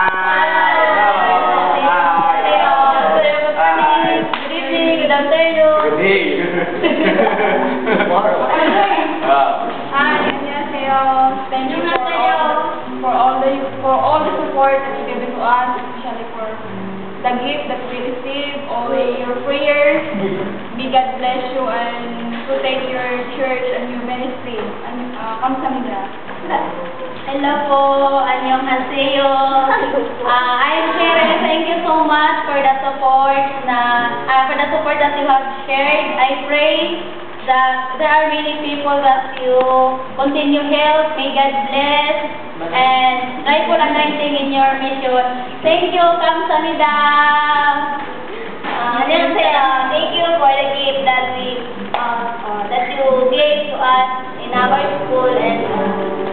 Good evening, good afternoon. Good day. Hi, 안녕하세요. Thank you for all the support that you given to us, especially for the gift that we received, all your prayers. May God bless you and protect your church and your ministry. And 감사합니다. Hello po, annyeonghaseyo. I'm Sharon. Thank you so much for the support that you have shared. I pray that there are many people that you continue help. May God bless and rightful anointing in your mission. Thank you, kamsahamnida. Annyeonghaseyo. Thank you for the gift that you gave to us in our school, and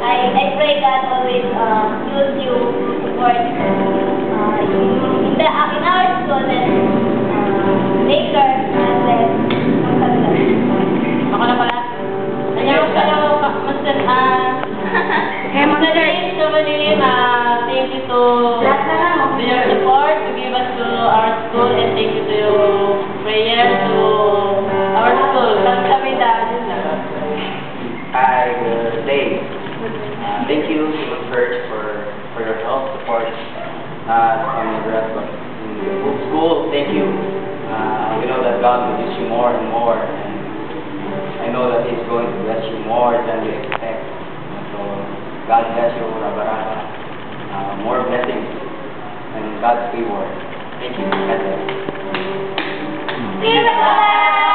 I pray God always use you to support in our school and later and then Ako na pala. Annyeonghaseyo, Master Master James Jovelin, thank you to your support to give us to our school, and thank you to your prayers to our school. Kamsahamnida. Hi, good day. Thank you, Simon Church, for your help, support on the rest of the school. Thank you. We know that God will use you more and more, and I know that He's going to bless you more than you expect. So God bless you, Rabaraka. More blessings and God's reward. Thank you. God bless. see you. Bye.